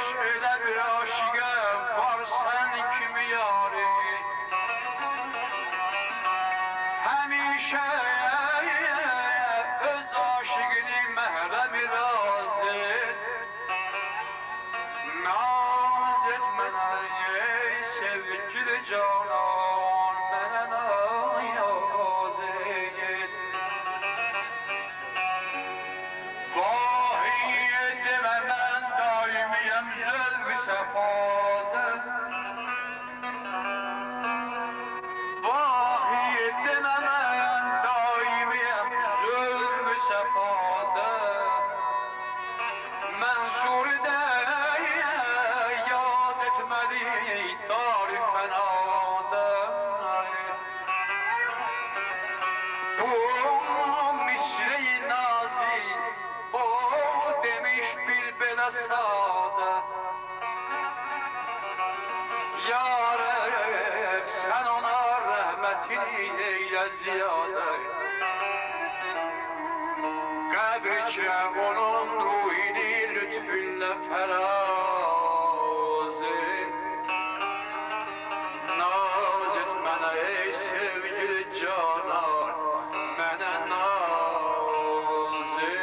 elə bir aşiqə var sən kimi yari. Həmişə öz aşiqini məhrəmi razı. Naz et mənə ey sevgili canan, mənə naz et. Vahiy demə mən daimiyəm zövq-ü səfada. Vahiy demə mən daimiyəm zövq-ü səfada. Mənsurdə yad etməli dar-ı fənada. Bu misre-i nazi o demiş bir belə sadə. Ya Rəbb sən ona rəhmətini eylə ziyadə. Qəbricə onun ruhini lütfünlə fəraz et. Naz et mənə ey sevgili canan, mənə naz et.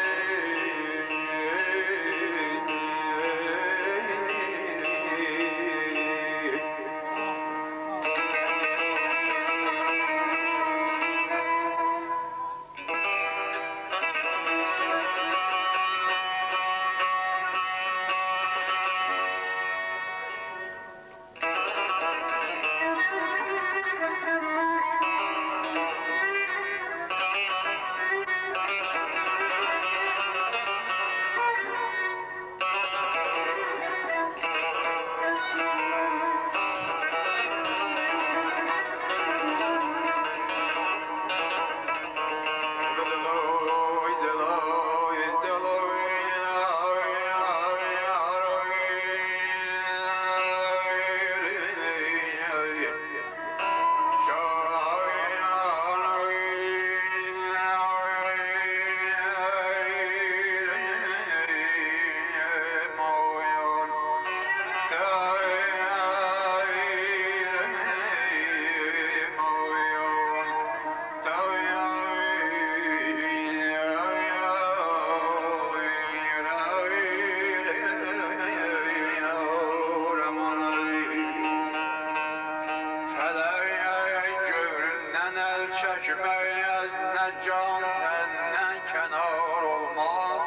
Çəkməyiz nə can səndən kənar olmaz.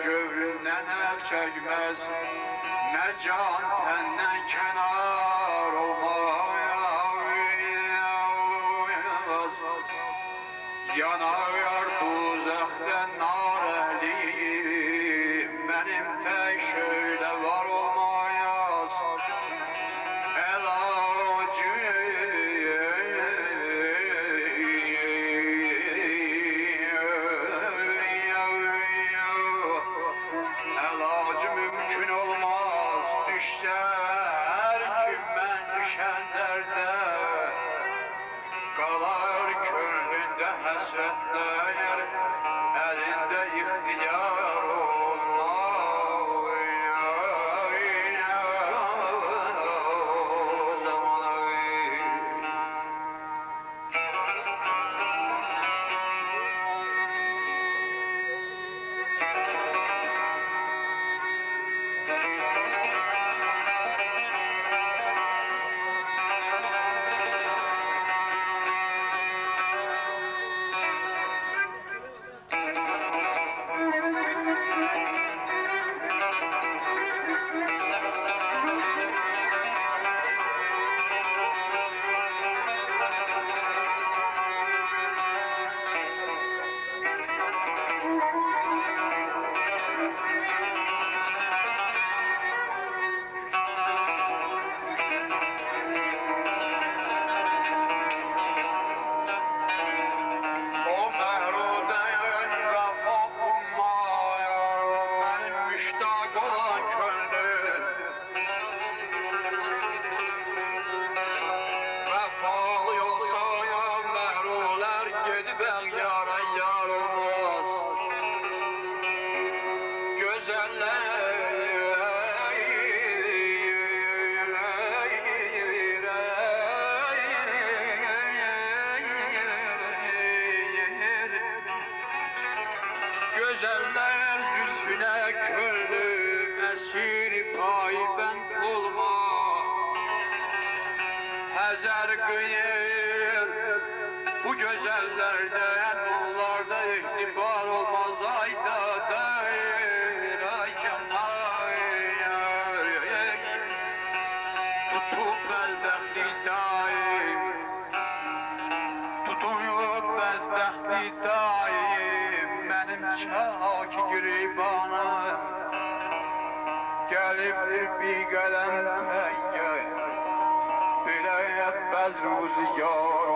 Gövründən əl çəkməz nə can səndən kənar olmaz. Yanar buzaqda nar əhli mənim tək şöylə var olmayaz. Əlacı mümkün olmaz düşər ki mən düşən dərdə. Qalar könlündə həsrətlər əlində güzeller zülfüne kördüm esir payibend olma Hazar kıyıl bu güzellerden onlarda ihtibar olmaz ayda dair tutup bedbəxtli daim tutup bedbəxtli daim benim çak giribanım gelip bir gələm təyyər biləyyət bəl rüzgar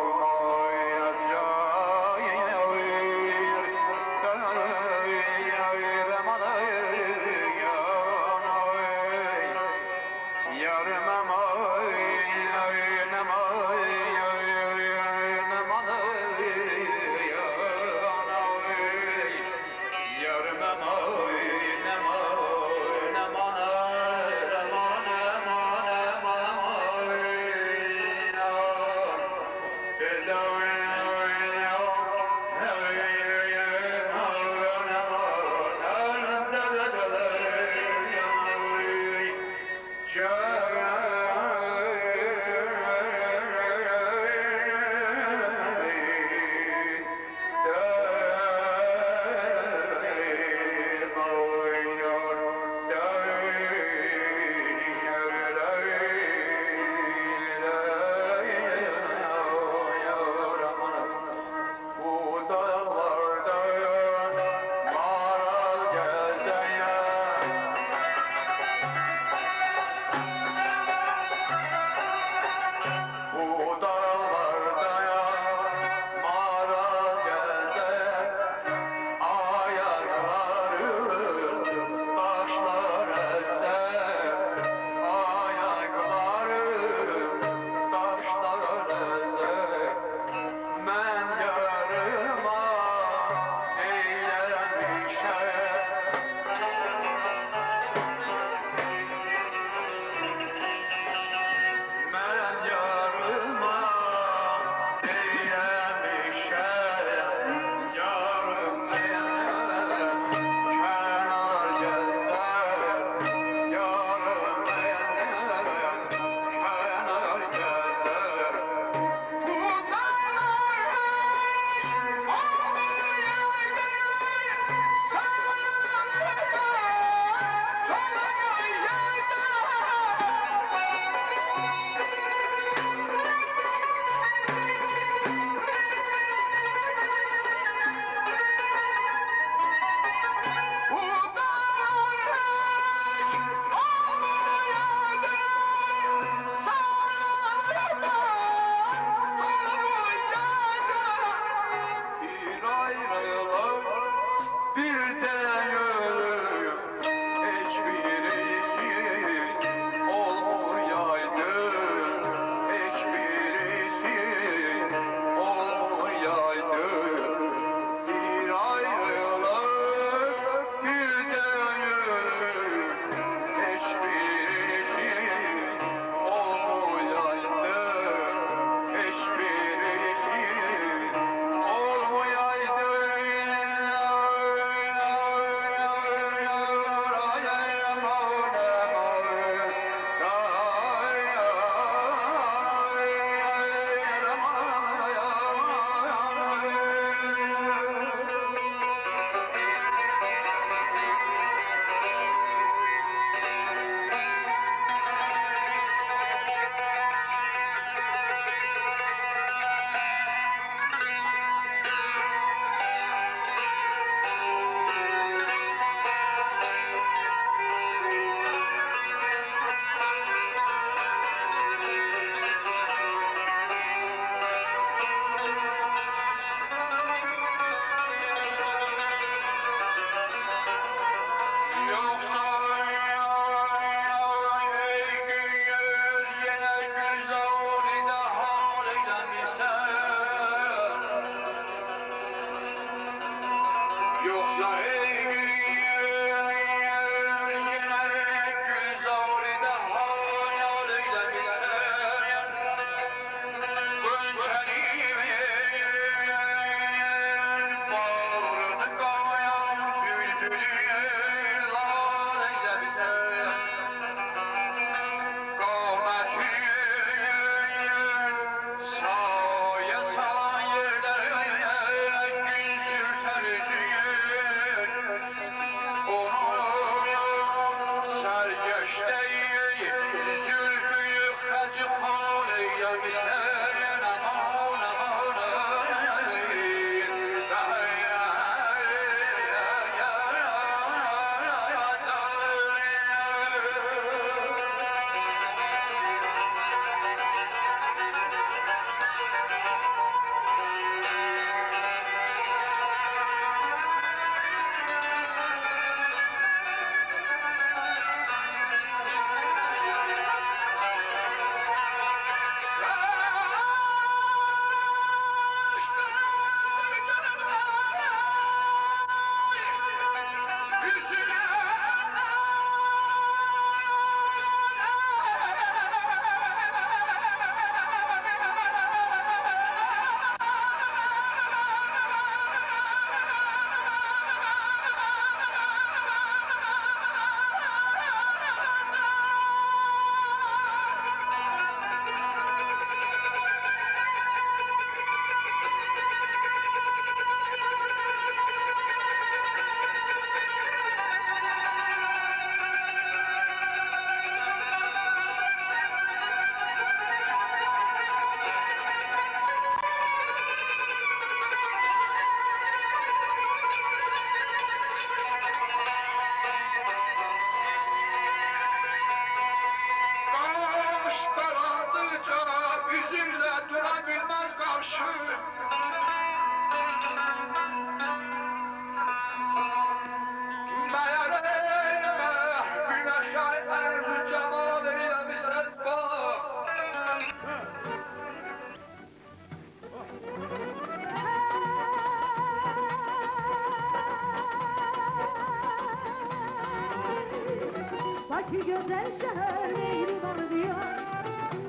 Bakü güzel şehir mehriban diyar.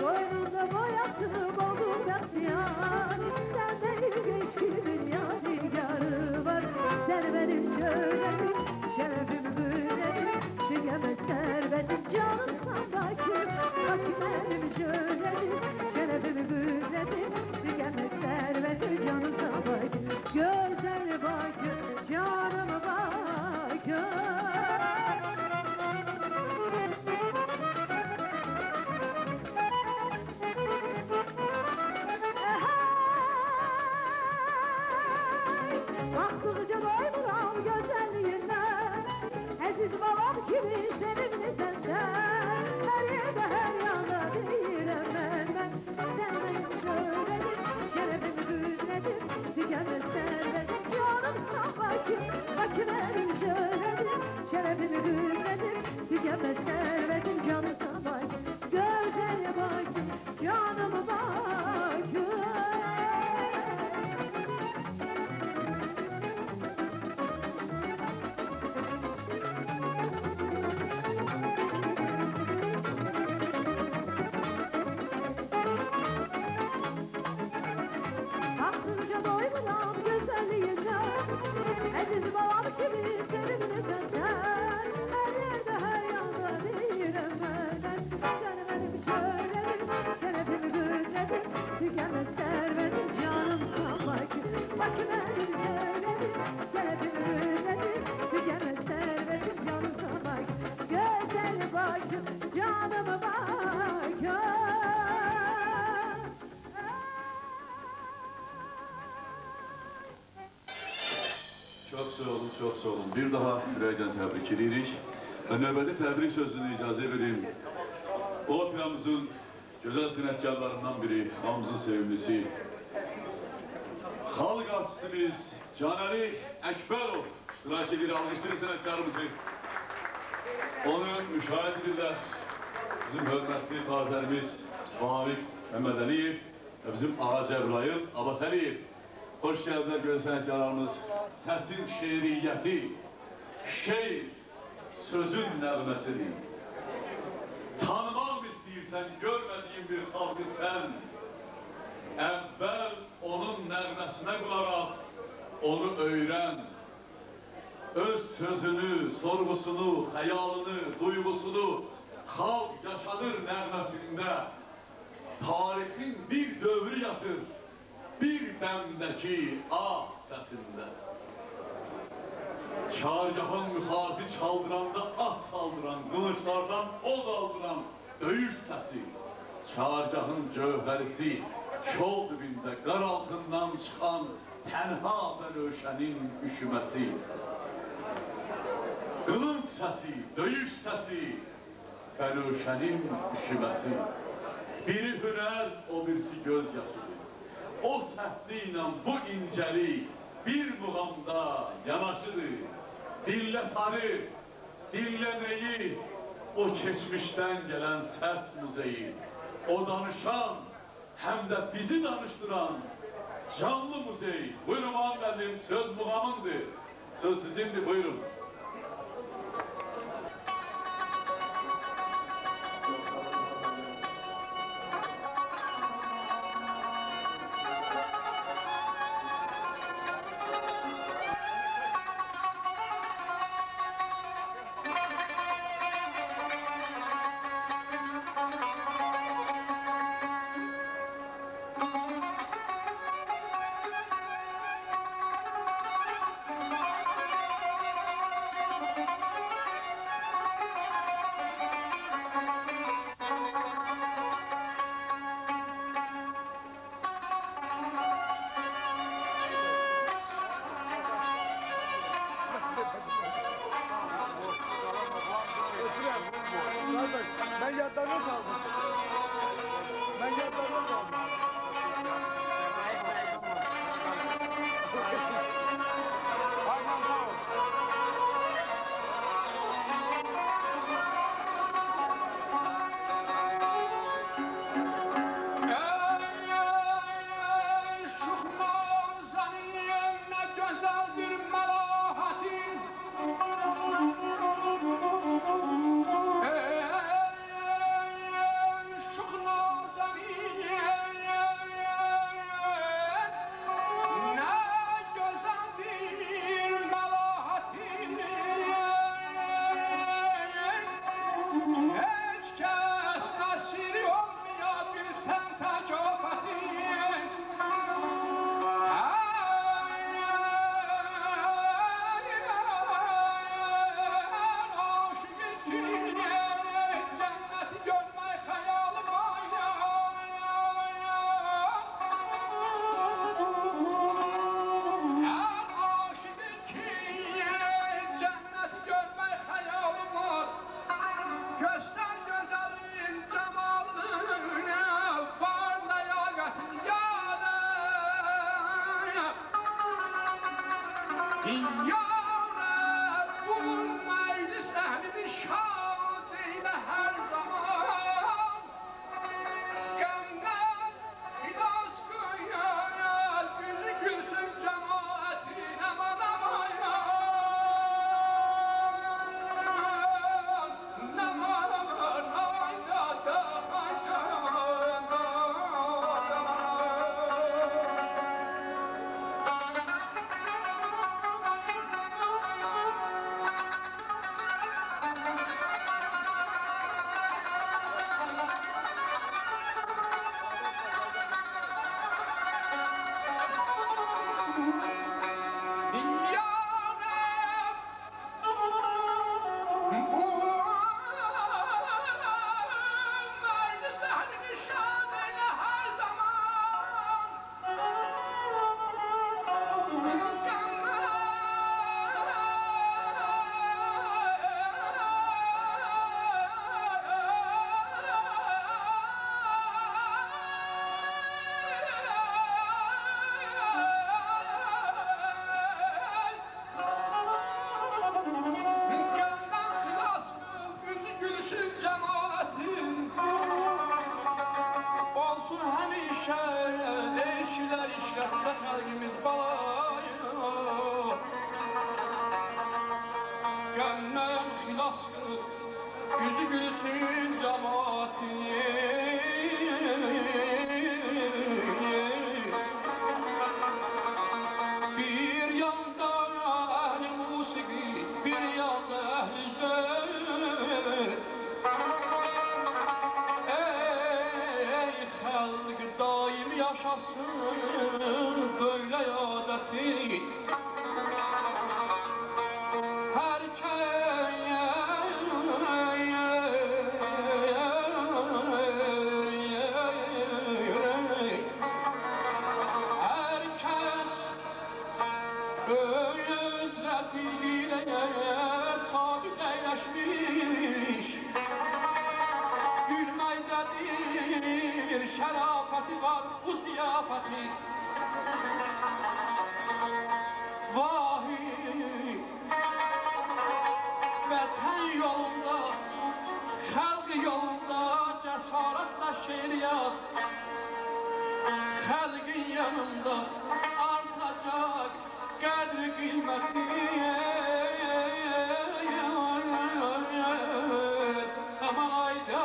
Boynunda boyatım oldum bahtiyar. Sen benim eşkili dünya digarı var. Sen benim şöhretim, şerefim hürretim. Tükenmez servetim, canımsan Bakü. Bakü benim şöhretim, şerefim hürretim. Tükenmez servetim, canımsan Bakü. Güzel Bakü, canım Bakü. Baktıkça doymuram güzelliğinden. Aziz babam gibi sevimli sensen. Her yerde her yanda değilim ben. Sen benim şöhretim, şerefim hürretim. Tükenmez servetim, canımsan Bakü. Bakü benim şöhretim, şerefim hürretim. Tükenmez servetim, canımsan Bakü. Güzel Bakü, canım Bakü. Baktıkça doymuram güzelliğinden. Aziz babam gibi sevimli sensen. Her yerde her yanda değilim ben. Sen benim şöhretim, şerefim hürretim. Tükenmez servetim, canımsan Bakü. Bakü benim şöhretim, şerefim hürretim. Tükenmez servetim, canımsan Bakü. Güzel Bakü, canım Bakü. Çok sağ olun, çok sağ olun. Bir daha ürəkdən təbrik edirik. Və növbəti təbrik sözünü icazə verin. Operamızın gözəl sənətkarlarından biri, hamımızın sevimlisi, xalq artistimiz Canəli Əkbərov iştirak edir, alqışlayın sənətkarımızı. Onu müşahidə edirlər bizim hörmətli tazərimiz Vahid Məmmədəliyev və bizim Ağa Cəbrayıl Abbasəliyev. Hoş geldilər gözəl sənətkarlarımız. Səsin şeiriyyəti, şeir, sözün nəğməsidir. Tanımaq istəyirsən, görmədiyin bir xalqı sən. Əvvəl onun nəğməsinə qulaq as, onu öyrən. Öz sözünü, sorğusunu, xəyalını, duyğusunu xalq yaşadır nəğməsində. Tarixin bir dövrü yatır, bir dəmdəki ah səsində. Çargahın müxarifi çaldıranda at saldıran, qılıçlardan od aldıran döyüş səsi. Çargahın cövhərisi, kol dibində qar altından çıxan tənha və röşənin üşüməsi. Qılınc səsi, döyüş səsi və röşənin üşüməsi. Biri hünər, o birisi göz yaşıdır. O səhvli ilə bu incəlik bir muğamda yanaşıdır. Dinlə tanır, dinlə neyi, o keçmişdən gələn səs muzeyi. O danışan, həm də bizi danışdıran canlı muzey. Buyurun müəllim, söz muğamındır. Söz sizindir, buyurun. Yüzü gülsün cemaati. Bir yanda ehli musiki, bir yanda ehli zevk. Ey halk daim yaşasın böyle adeti. Şerafeti var bu ziyafeti. Vahi vətən yolunda, xalq yolunda cesaretle şiir yaz. Xalqın yanında artacak kadri kıymeti. Ama ayda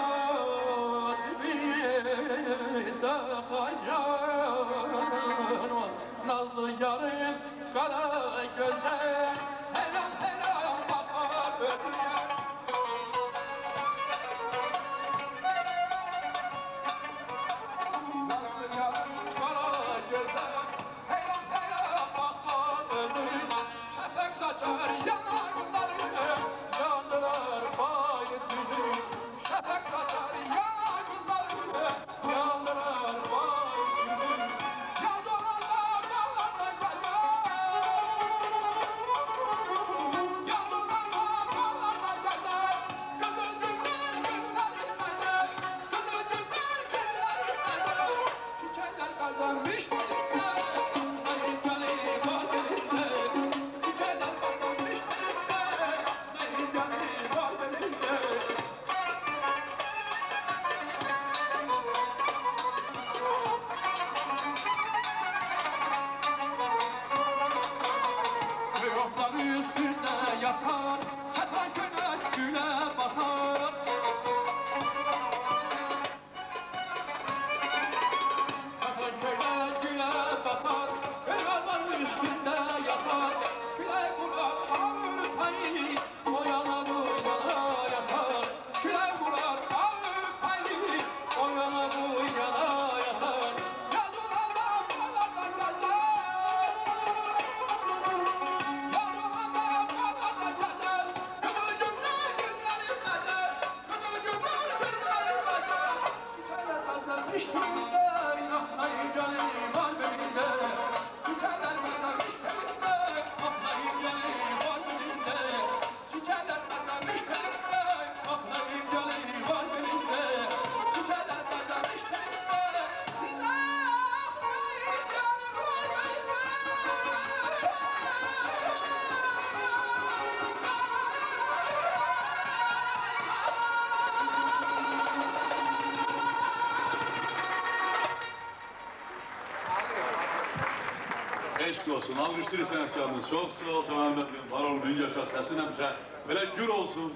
eşq olsun. Alqışlayır sənətkarınız. Çox sağ ol, canım mənim. Var ol, gün yaşa, səsin həmişə belə gür olsun.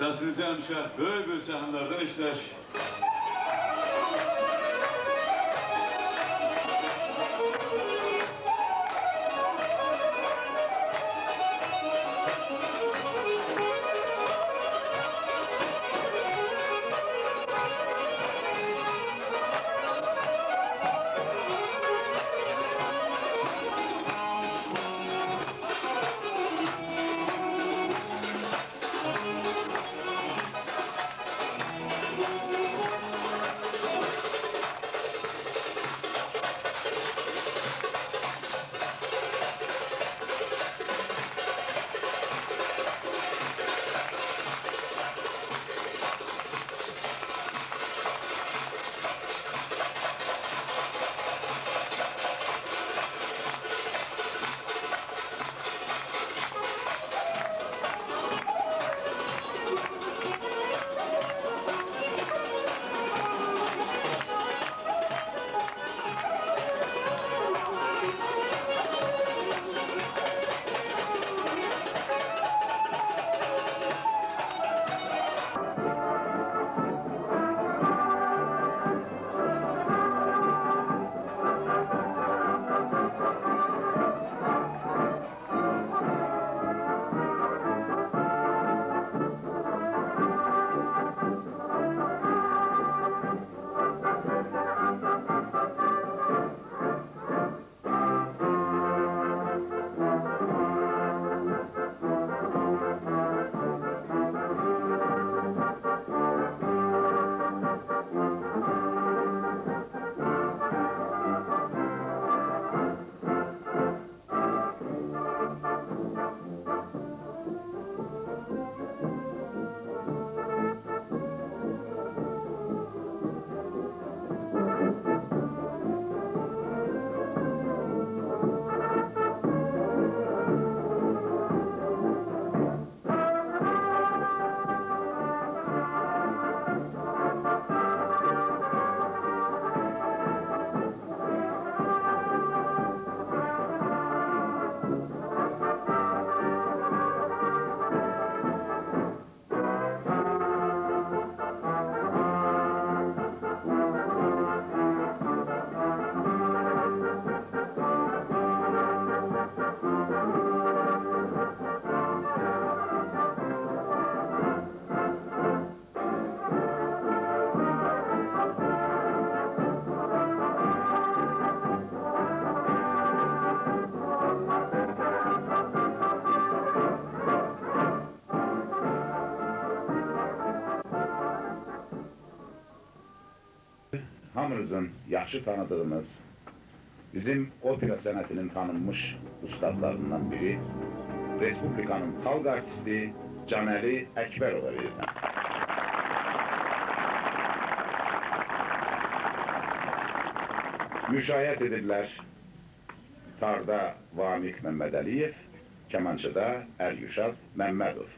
Səsinizi həmişə böyük səhnələrdən işləş. Hamımızın yaxşı tanıdığımız, bizim opera sənətinin tanınmış ustadlarından biri, Respublikanın xalq artisti Canəli Əkbərova verirəm. Müşayiət edirlər tarda Vamik Məmmədəliyev, kəmançıda Əlyuşad Məmmədov.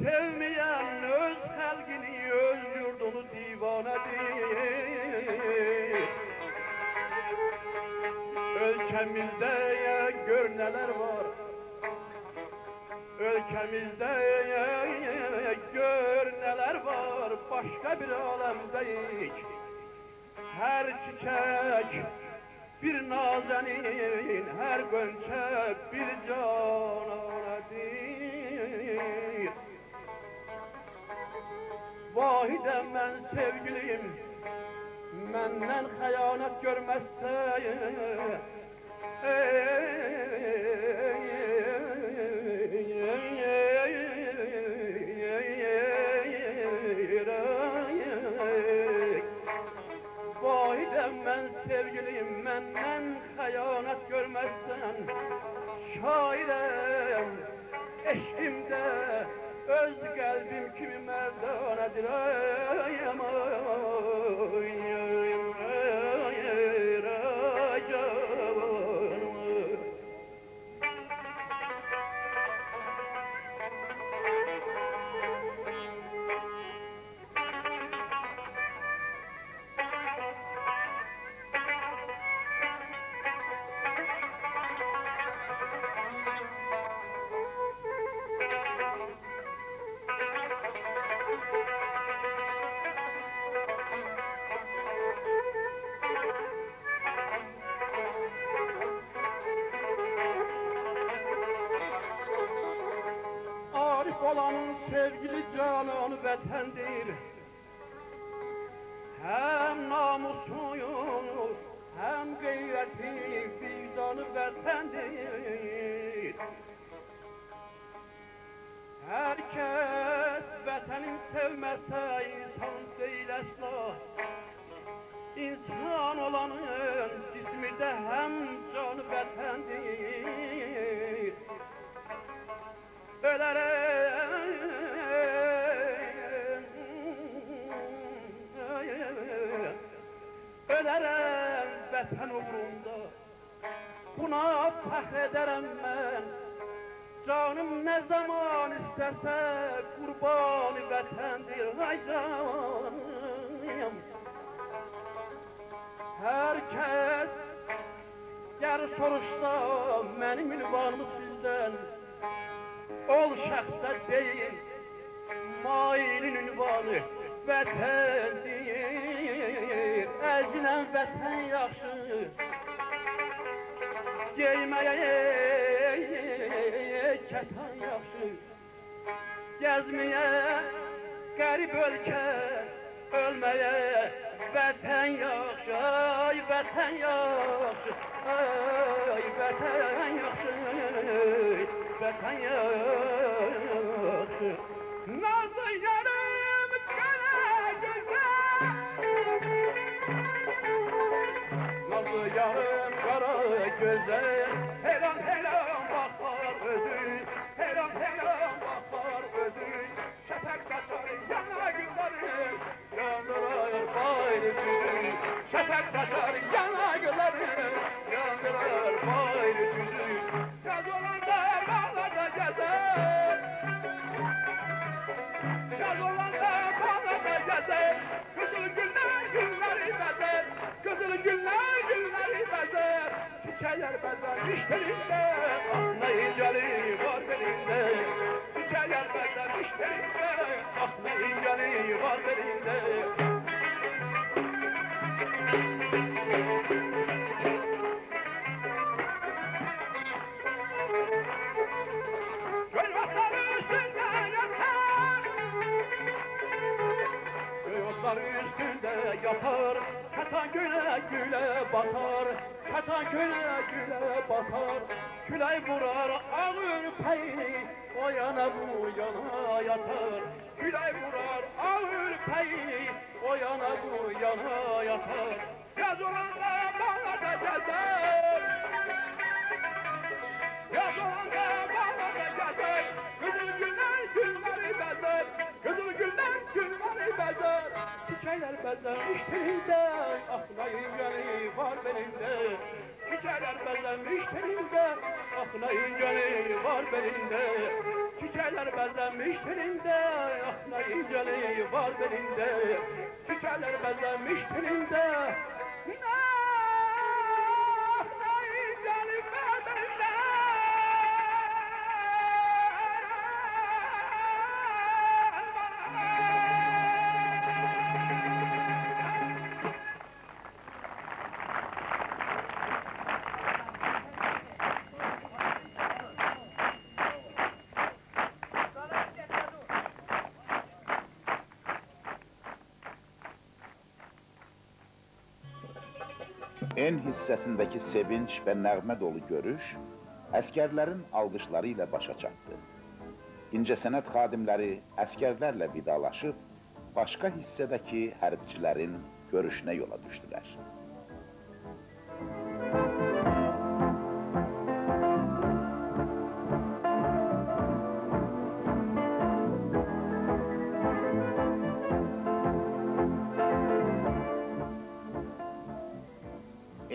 Sevmeyen öz halkini, öz yurdunu divanedir. Ülkemizde gör neler var. Ülkemizde gör neler var. Başka bir alemdeyiz. Her çiçek bir nazenin, her gönçe bir cananedir. Vahidem ben sevgilim, menden hayanet görmezse Vahidem ben sevgilim, menden hayanet görmezsen şairem eşkimde öz kalbim kimi merdanedir olanın sevgili canı vatandır. Hem namusuyun hem gayreti vicdanı vatandır. Herkes vatanını sevmezse insan değil asla. İnsan olanın cismi de hem canı vatandır. Ölerem vətən uğrunda, buna fəxr edərəm mən. Canım nə zaman istərsə qurbanı vətəndir, ay canım. Herkes gəl soruşsa mənim ünvanımı sizdən. Ol şəxsdə deyil, mailin ünvanı vətəndir. Əzilən vətən yaxşı, geyməyə kətan yaxşı. Gəzməyə qərib ölkə, ölməyə vətən yaxşı. Ay vətən yaxşı, ay vətən yaxşı, vətən yaxşı. Nazlı yarım qara gözəl Heyran heyran baxar özü Heyran heyran baxar özü Şəfək saçar yanaqları Yandırar bayır yüzü Şəfək saçar yanaqları Yandırar bayır yüzü Yaz olanda bağlarda gəzər Yaz olanda bağlarda gəzər Qızıl günlər günləri bəzər Qızıl günlər günləri bəzər Çiçəklər bəzər işlərində Ah nə incəli var belində Çiçəklər bəzər işlərində Ah nə incəli var belində Üstünde yatar, katan güle güle batar, katan güle güle batar, küley vurar ağır peyni, o yana bu yana yatar, küley vurar ağır peyni, o yana bu yana yatar, yaz olanda bağlarda gezer, yaz olanda bağlarda gezer, kızıl günler günleri bezer, kızıl günler günleri bezer. Çiçekler bezlenmiş teninde, ah nayınceli var belinde. Çiçekler bezlenmiş teninde, ah nayınceli var belinde. Çiçekler bezlenmiş teninde, ah nayınceli var belinde. Çiçekler bezlenmiş teninde, ah nayınceli var belinde. En hissəsindəki sevinç və nəğmə dolu görüş, əskərlərin alqışları ilə başa çatdı. İncəsənət xadimləri əskərlərlə vidalaşıb, başqa hissədəki hərbçilərin görüşünə yola düşdülər.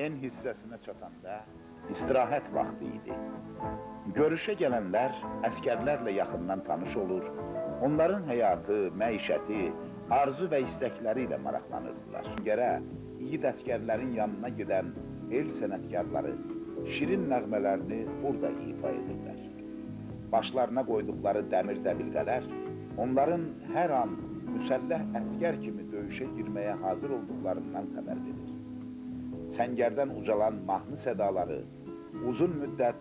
En hissəsinə çatanda istirahət vaxtı idi. Görüşə gələnlər əskərlərlə yaxından tanış olur, onların həyatı, məişəti, arzu və istəkləri ilə maraqlanırdılar. Gərə, yiğit əskərlərin yanına gedən el sənətkarları şirin nəğmələrini burada ifa edirlər. Başlarına qoyduqları dəmir dəbilqələr, onların hər an müsəlləh əskər kimi döyüşə girməyə hazır olduqlarından xəbər verir. Səngərdən ucalan mahnı sədaları uzun müddət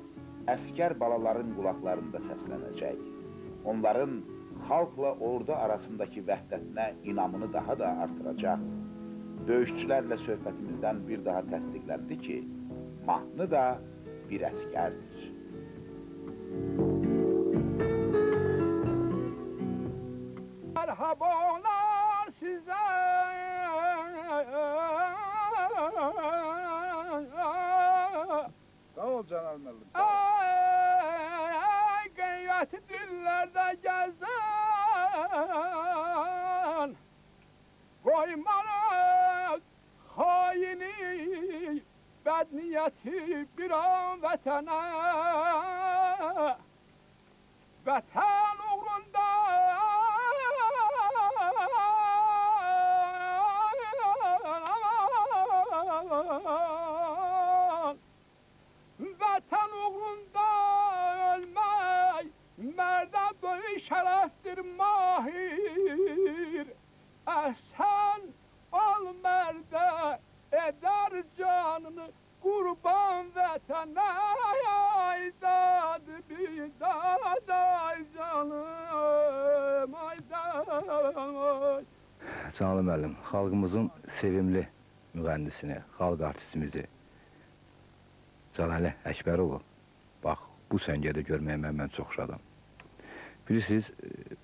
əskər balaların qulaqlarında səslənəcək. Onların xalqla ordu arasındakı vəhdətinə inamını daha da artıracaq. Döyüşçülərlə söhbətimizdən bir daha təsdiqləndi ki, mahnı da bir əskərdir. Merhabalar size. Sağ ol Canan Müəllim. Qeyyəti dillərdə gəzən qoymalı xaini bədniyyəti bir an vətənə vətən uğrunda vətən uğrunda ölmək mərdə böyük şərəfdir mahir əhsən ol mərdə edər canını qurban vətənə aydad bidad ay canım aydad. Canlı müəllim, xalqımızın sevimli müğəndisini, xalq artistimizi Cəlalə Əkbəroğlu, bax, bu səngədə görməyə mən çox şadam. Bilirsiniz,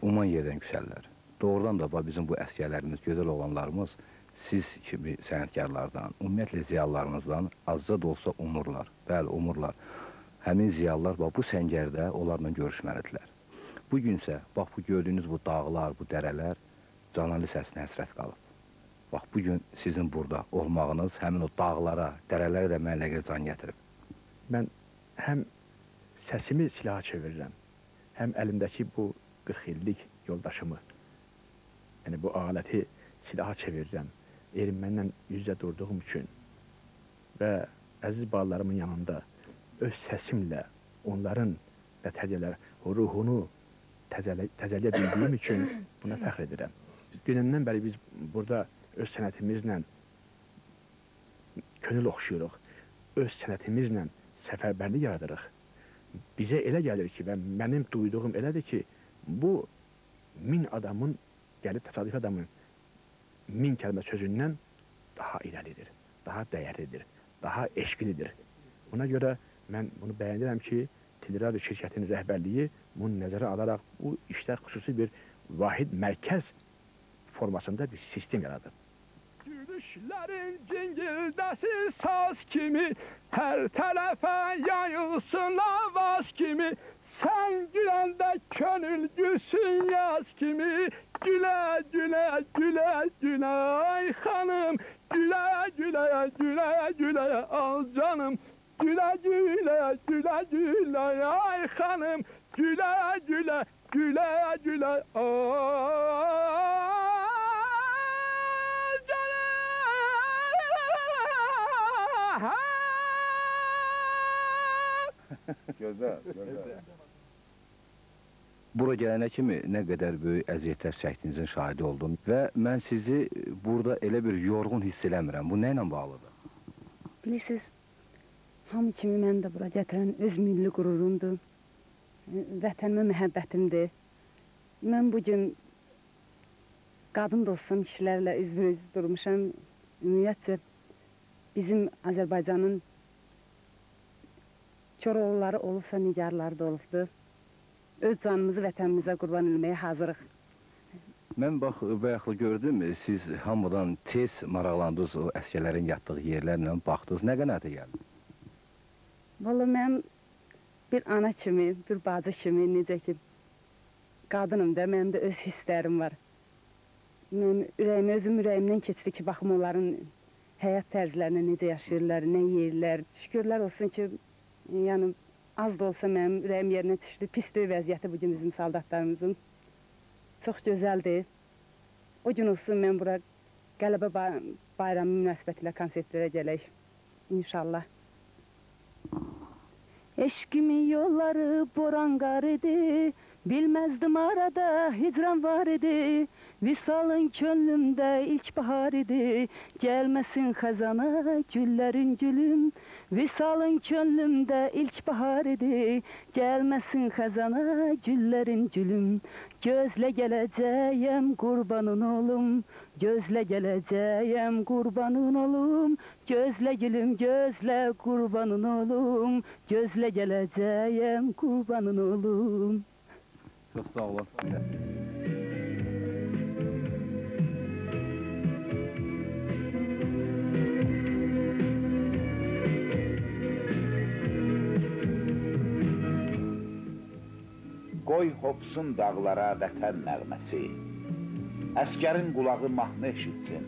umman yerdən yüksəllər. Doğrudan da bizim bu əskərlərimiz, gözəl oğlanlarımız siz kimi sənətkarlardan, ümumiyyətlə ziyalılarınızdan azca da olsa umurlar. Bəli, umurlar. Həmin ziyalılar bax, bu səngərdə onlarla görüşməlidirlər. Bugünsə, bax, bu gördüyünüz bu dağlar, bu dərələr Canali səsinə həsrət qalıb. Bax, bugün sizin burada olmağınız həmin o dağlara, dərələrə də mənə görə can gətirib. Mən həm səsimi silaha çevirirəm, həm əlimdəki bu 40 illik yoldaşımı, yəni bu aləti silaha çevirirəm. Erməndən yüzdə durduğum üçün və əziz balalarımın yanında öz səsimlə onların ruhunu təzəliyə bildiyim üçün buna fəxr edirəm. Dünəndən bəri biz burada öz sənətimizlə könül oxşuyuruq, öz sənətimizlə səfərbərlik yaradırıq. Bizə elə gəlir ki, və mənim duyduğum elədir ki, bu 1000 adamın, gəlib təsadüf adamın 1000 kəlmə sözündən daha irəlidir, daha dəyərlidir, daha eşqilidir. Buna görə mən bunu bəyənirəm ki, Teleradio şirkətinin rəhbərliyi bunu nəzərə alaraq bu işdə xüsusi bir vahid mərkəz formasında bir sistem yaradır. Gülüşlərin cingildəsi saz kimi, hər tərəfə yayılsın avaz kimi, sən güləndə könül gülsün yaz kimi, gülə, gülə, gülə, gülə, ay xanım, gülə, gülə, gülə, gülə, al canım, gülə, gülə, gülə, gülə, ay xanım, gülə, gülə, gülə, gülə, ay. Gözəl, gözəl. Bura gələnə kimi nə qədər böyük əziyyətlər çəkdiyinizin şahidi oldum və mən sizi burada elə bir yorğun hiss eləmirəm. Bu nə ilə bağlıdır? Bilirsiniz, hamı kimi mən də bura gətirən öz milli qürurumdur, vətənimə məhəbbətimdir. Mən bugün qadın dostum kişilərlə üz-üzə durmuşam. Ümumiyyətcə, bizim Azərbaycanın Koroğulları olubsa, nigarları da olubdur. Öz canımızı vətənimizə qurban etməyə hazırıq. Mən bax, bayaqlı gördüm, siz hamıdan tez maraqlandınız o əsgərlərin yatdığı yerlərlə baxdınız. Nə qənaətə gəldi? Valla mən bir ana kimi, bir bacı kimi, necə ki, qadınım da, mənim də öz hisslərim var. Özüm ürəyimdən keçdi ki, baxım onların həyat tərzlərini necə yaşayırlar, nə yeyirlər. Şükürlər olsun ki, yəni az da olsa mənim ürəyim yerinə düşdü. Pisdir vəziyyəti bugün bizim saldatlarımızın. Çox gözəldir. O gün olsun mən bura Qələbə bayramı münasibətilə konsertlərə gələk. İnşallah. Eşqimin yolları boran qar idi, bilməzdim arada hicran var idi. Visalın könlümdə ilk bahar idi, gəlməsin xəzana güllərin gülüm. Visalın könlümdə ilk bahar idi, gəlməsin xəzana güllərin gülüm. Gözlə gələcəyəm qurbanın olum, gözlə gələcəyəm qurbanın olum. Gözlə gülüm, gözlə qurbanın olum, gözlə gələcəyəm qurbanın olum. Çox sağ olun. Qoy hopsun dağlara vətən nəğməsi, əskərin qulağı mahnı eşitsin,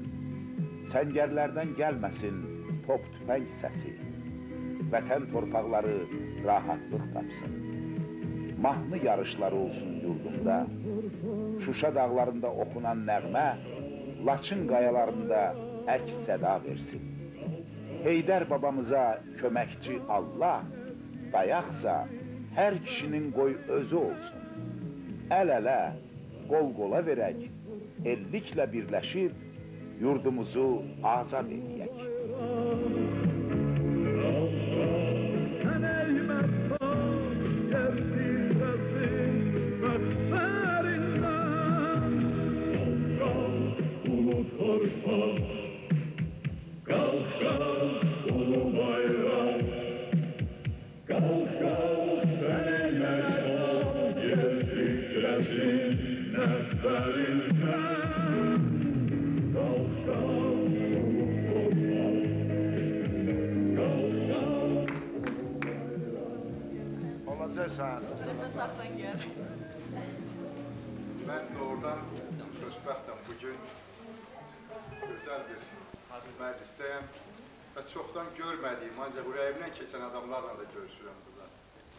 səngərlərdən gəlməsin top tüfəng səsi, vətən torpaqları rahatlıq tapsın, mahnı yarışları olsun yurdumda, Şuşa dağlarında oxunan nəğmə, Laçın qayalarında əks səda versin. Heydər babamıza köməkçi Allah, dayaqsa hər kişinin qoy özü olsun. Əl-ələ, qol-qola verək, elliklə birləşib, yurdumuzu azad edək. Go, go, Sağ ol. Sen de saklan gel. Ben doğrudan xoşbəxtəm bugün güzel bir məclisdəyəm və çoxdan görmədiyim, ancaq ürəyimdən keçən adamlarla da görüşürəm burada.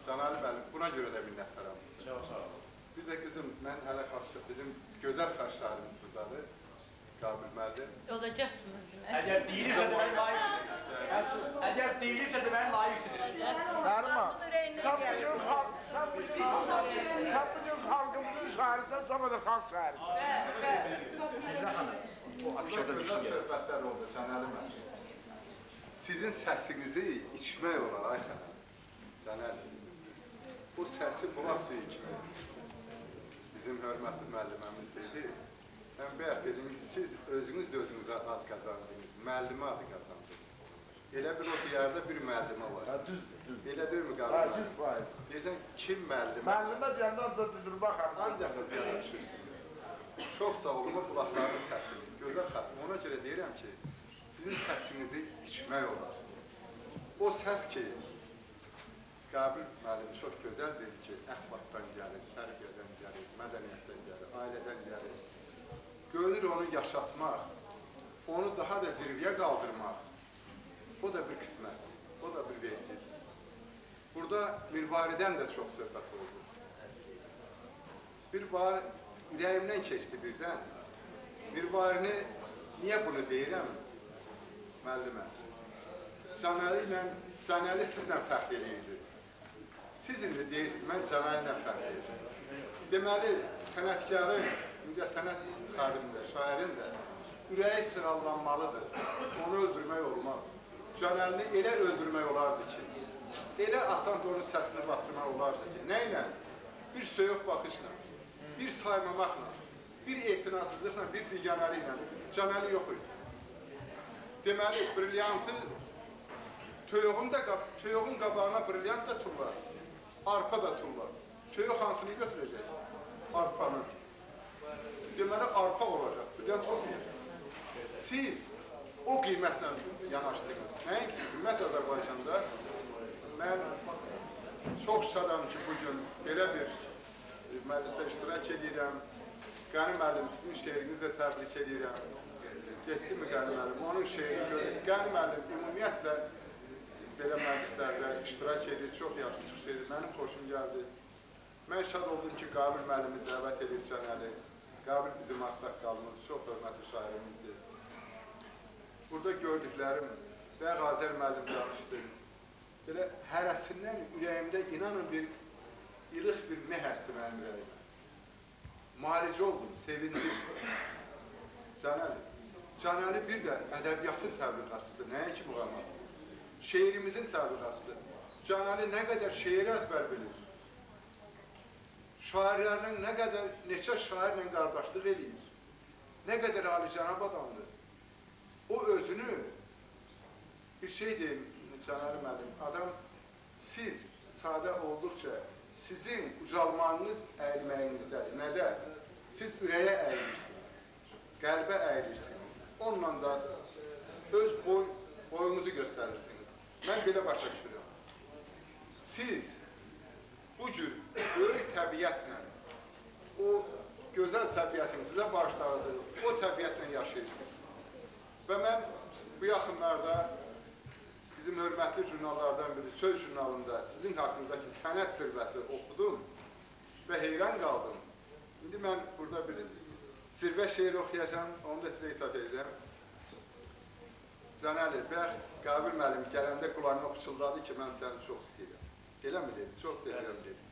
Canali müəllim, buna görə də minnətdaram sizə. Çox sağ ol. Bir də qızım, mən hələ bizim gözəl xarşlarımız buradadır. Qabil müəllim. Olacaqsınız. Əgər deyilirsə də mən layiqsiniz. Əgər deyilirsə də mən layiqsiniz. Darma, sen bugün halkımızın şahırsan, sonra da halk şahırsan. Çok güzel söhbətlər oldu Canali müəllim. Sizin səsinizi içmək olar, ay xanım. Canali. Bu səsi bulaq suyu kimi. Bizim hörmətli müəlliməmiz dedi. Mən bayaq dedim ki, siz özünüz də özünüzə ad qazandınız, müəllimə adı qazandınız. Elə bir o diyarda bir müəllimə var. Elə deyil mi Qabil? Deyirsən, kim müəllimə? Müəllimə deyəndən da düzdür, baxarım. Ancaq siz yana düşürsünüz. Çox sağ olun, o qulaqların səsini. Gözəl xatım, ona görə deyirəm ki, sizin səsinizi içmək olar. O səs ki, Qabil müəllim çox gözəl dedi ki, əxlatdan gəlir, tərbiyədən gəlir, mədəniyyətdən gəlir, ailədən gəlir. Görünür onu yaşatmaq, onu daha da zirvəyə qaldırmaq, o da bir qismət, o da bir vergi. Burada Mirvaridən də çox söhbət oldu. Bir var, ürəyimdən keçdi birdən. Mirvarini, niyə bunu deyirəm müəllimə? Canəli sizlə fəxr edirdi. Siz indi deyirsiniz, mən Canəli ilə fəxr edirəm. Deməli, sənətkarın, incə sənət xadimində, şairin də ürəyi sığallanmalıdır. Onu öldürmək olmaz. Canəlini elə öldürmək olardı ki, elə asan da onun səsini batırmaq olardı ki, nə ilə? Bir soyuq baxışla, bir saymamaqla, bir etinasızlıqla, bir biganəliklə Canəli yox idi. Deməli, brilyantı, töyuğun qabağına brilyant da tullar, arpa da tullar. Töyuq hansını götürəcək? Arpanın. Deməli, arpa olacaq, brilyant olmayacaq. Siz o qiymətlə yanaşdınız. Nəinki siz, ümumiyyət Azərbaycanda mən çox şadam ki, bugün belə bir məclisdə iştirak edirəm. Qəni müəllim, sizin şeirinizi də təbrik edirəm. Getdi mi Qəni müəllim? Onun şeirini görür. Qəni müəllim ümumiyyətlə belə məclislərdə iştirak edir, çox yaxşı çıxış edir. Mənim xoşum gəldi. Mən şad oldum ki, Qabil müəllimi dəvət edir Canəli. Qabil bizim ağsaqqalımız, çox hörmətli şairimizdir. Burada gördüklərim və Azər müəllim danışdı. Belə hərəsindən ürəyimdə inanın bir ilıq bir meh əsdi mənim ürəyimə. Malicə oldum, sevindim. Canəli bir də ədəbiyyatın təbliğatçıdır, nəinki muğamat. Şeirimizin təbliğatçıdır. Canəli nə qədər şeir əzbər bilir. Şairlərlə nə qədər, neçə şairlə qardaşlıq edir. Nə qədər alicənab adamdır. O özünü, bir şey deyim Canəli müəllim, adam siz sadə olduqca sizin ucalmağınız əyilməyinizdədir. Nədə? Siz ürəyə əyilirsiniz, qəlbə əyilirsiniz. Onunla da öz boyunuzu göstərirsiniz. Mən belə başa düşürəm. Siz bu cür böyük təbiətlə, o gözəl təbiətin sizə bağışladığı, o təbiətlə yaşayırsınız. Və mən bu yaxınlarda bizim hörmətli jurnallardan biri, Söz jurnalında sizin haqqınızdakı sənət zirvəsi oxudum və heyran qaldım. İndi mən burada bir zirvə şeiri oxuyacağım, onu da sizə ithaf edəcəm. Canəli, bəx, Qabil müəllim gələndə qulağına pıçıldadı ki, mən səni çox istəyirəm. Elə mi dedi? Çox sevirəm dedi.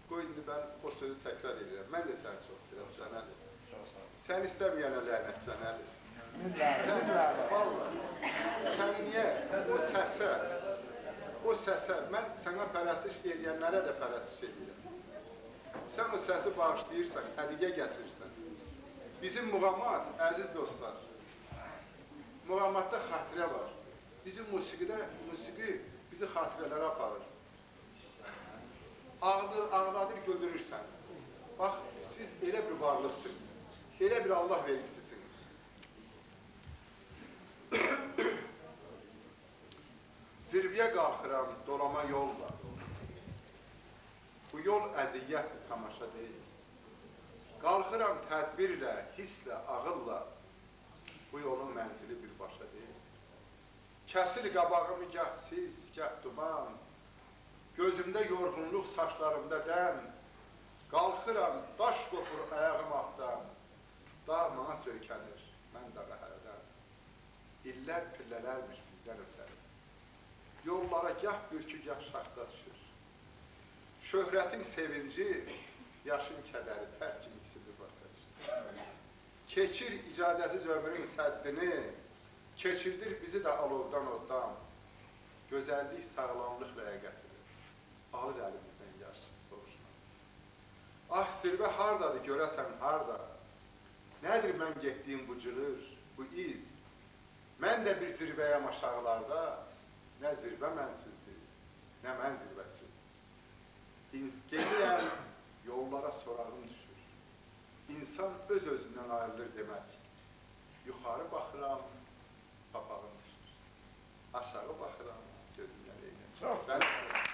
Qoy, indi mən o sözü təkrar edirəm. Mən də səni çox istəyirəm, Canəli. Sən istəməyənə lənət, Canəli. Sən niyə o səsə, mən sənə pərəstiş edənlərə də pərəstiş edirəm. Sən o səsi bağışlayırsan, hədiyə gətirirsən. Bizim muğamat, əziz dostlar, muğamatda xatirə var. Bizim musiqi bizi xatirələrə aparır. Ağladır, güldürürsən. Bax, siz elə bir varlıqsınız, elə bir Allah vergisisiniz. Zirvəyə qalxıram dolama yolla. Bu yol əziyyətdir, tamaşa deyil. Qalxıram tədbirlə, hisslə, ağılla, bu yolun mənzili birbaşa deyil. Kəsil qabağımı gah sis, gah duman, gözümdə yorğunluq, saçlarımda dəm, qalxıram, daş qopur ayağım altdan, dağ mana söykənir, mən dağa hərədən. İllər pillələrmiş bizdən ötəri. Yollara gah bürkü, gah şaxta düşür. Şöhrətin sevinci, yaşın kədəri, tərs kimi ikisidir başqa. Keçir icadəsiz ömrün səddini, keçirdir bizi də alovdan oddan. Gözəllik, sağlamlıq ləyəqətidir. Alır əlimizdən yaş, soruşma. Ah, sirvə hardadır, görəsən harda? Nədir mən getdiyim bu cığır, bu iz? Mən də bir zirvəyəm aşağılarda, nə zirvə mənsizdir, nə mən zirvəsiz. Gelirəm, yollara sorağım düşür. İnsan öz-özündən ayrılır demək. Yuxarı baxıram, papağım düşür. Aşağı baxıram, gözümdən eynəm. Çox sağ olun.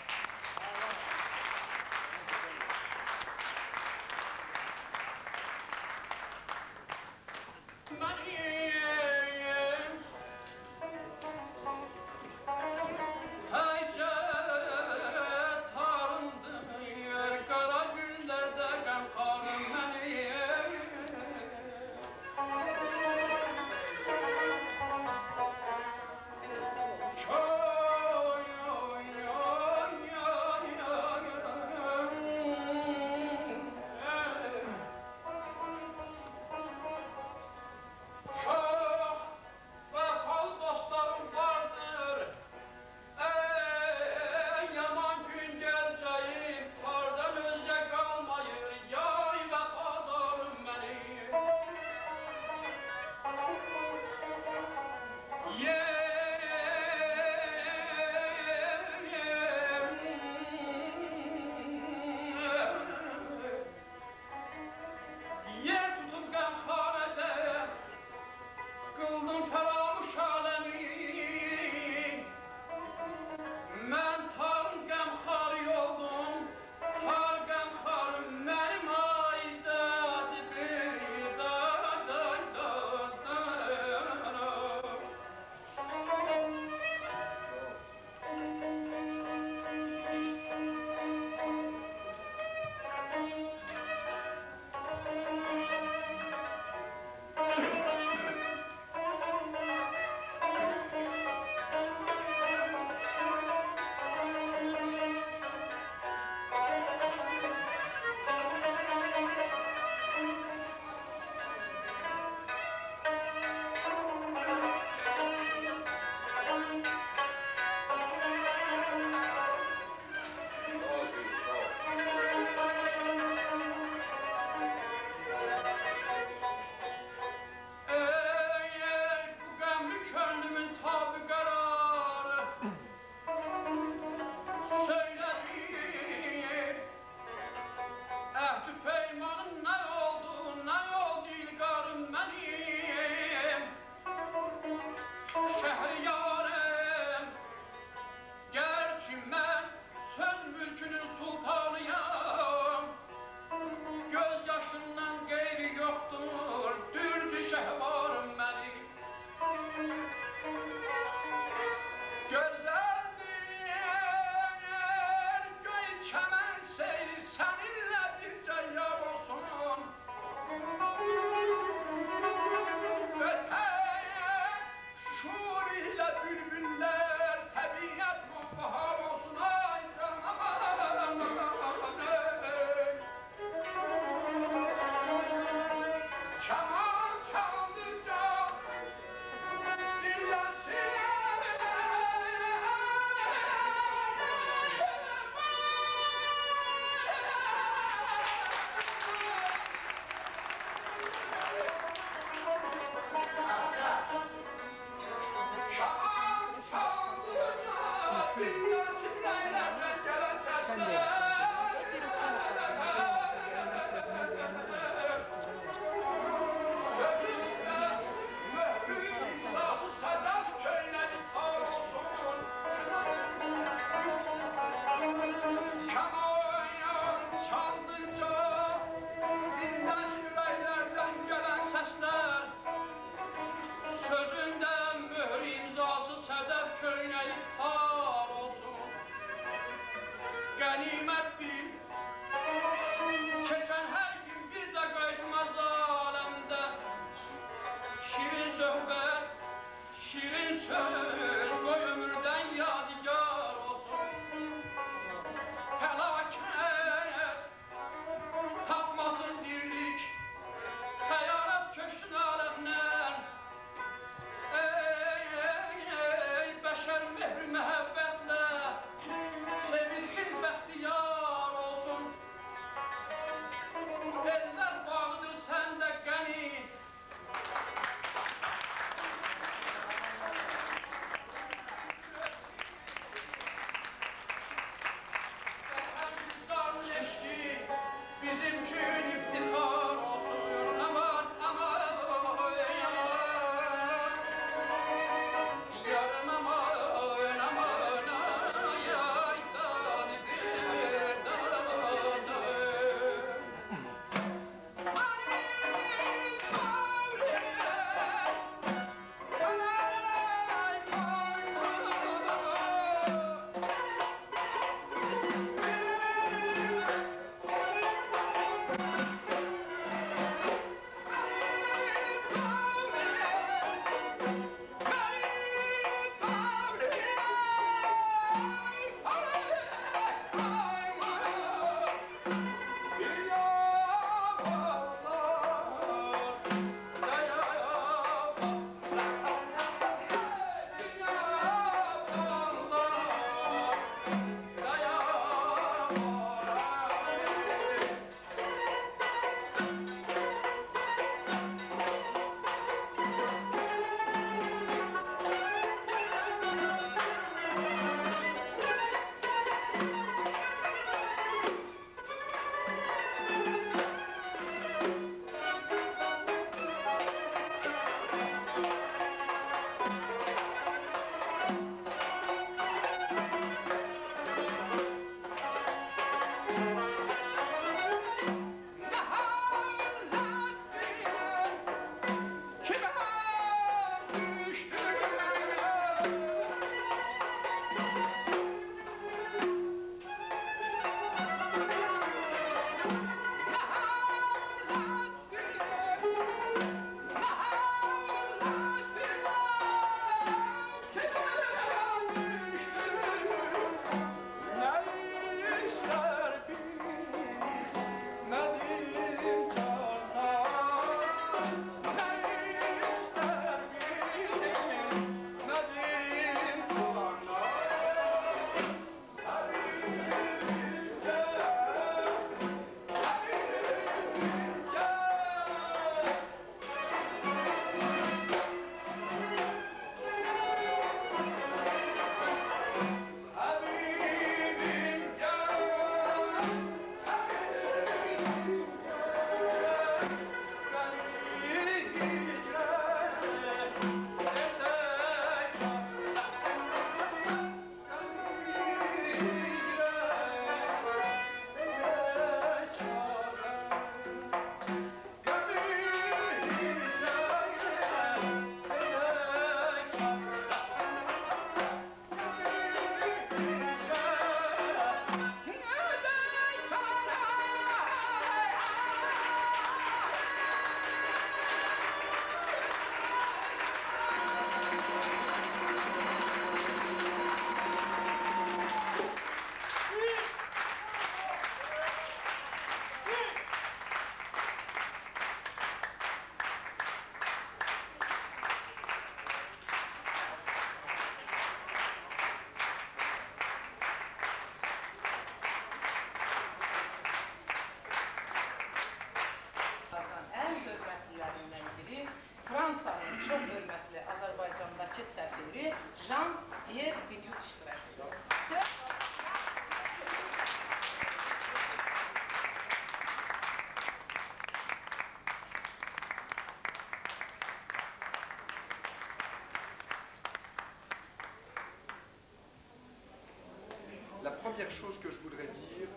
La première chose que je voudrais dire,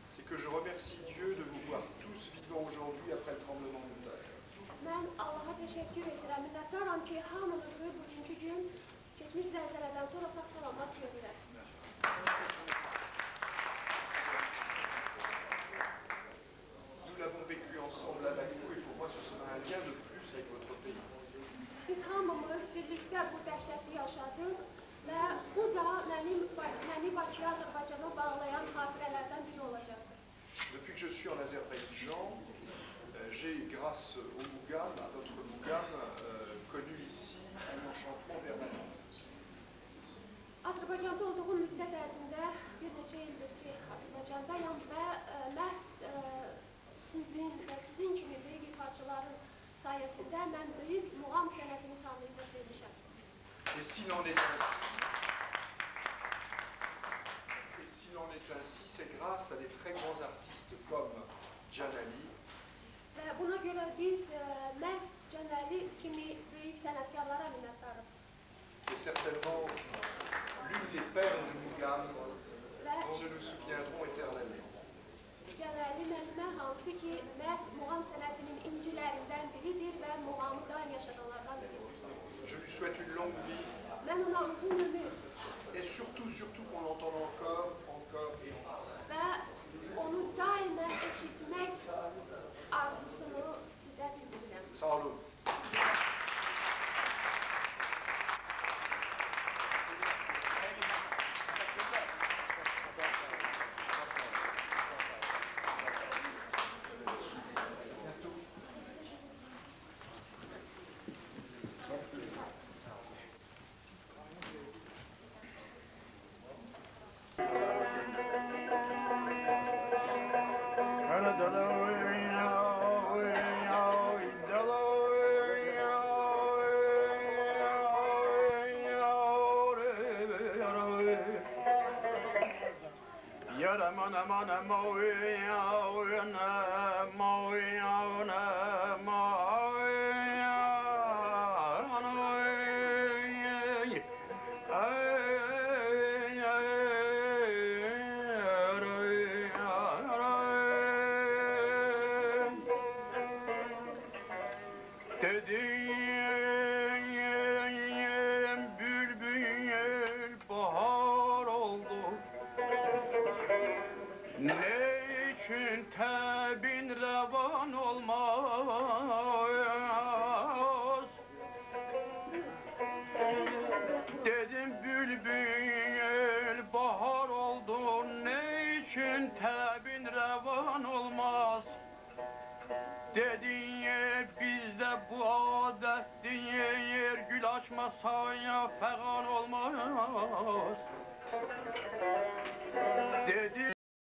c'est que je remercie Dieu de vous voir tous vivants aujourd'hui après le tremblement de terre. Mən Allaha təşəkkür edirəm. Minnətdaram ki, hamınızı bugünkü gün keçmiş zəlzələdən sonra sağ-salamat görürəm. Nous l'avons vécu ensemble avec vous et pour moi ce sera un lien de plus birlikdə bu dəhşəti yaşadıq və bu da məni Bakıya, Azərbaycana bağlayan xatirələrdən biri olacaqdır. Depuis que je suis en Azerbaïdjan, j'ai, grâce au Mougam, à notre Mougam, connu ici un enchantement permanent. Azərbaycanda olduğum müddət ərzində bir neçə ildir ki, Azərbaycandayam və məhz sizin və sizin kimi böyük ifaçıların sayəsində mən böyük muğam sənətini tanıyıb və sevmişəm. Et s'il en est ainsi, c'est grâce à des très grands artistes comme Canali. Və buna görə biz məhz Canali kimi böyük sənətkarlara minnətdarıq. Et certainement l'une des perles du Mougam dont nous nous souviendrons éternellement. Canali müəllimə hansı ki, məhz muğam sənətinin incilərindən biridir və muğamı daim yaşadanlardan biridir. Je lui souhaite une longue vie. Mən ona uzun ömür. Et surtout qu'on l'entende encore et encore. Və onu daima eşitmək arzusunu sizə bildirirəm. Sağ olun. Masaya fəğan olmaz. Dedi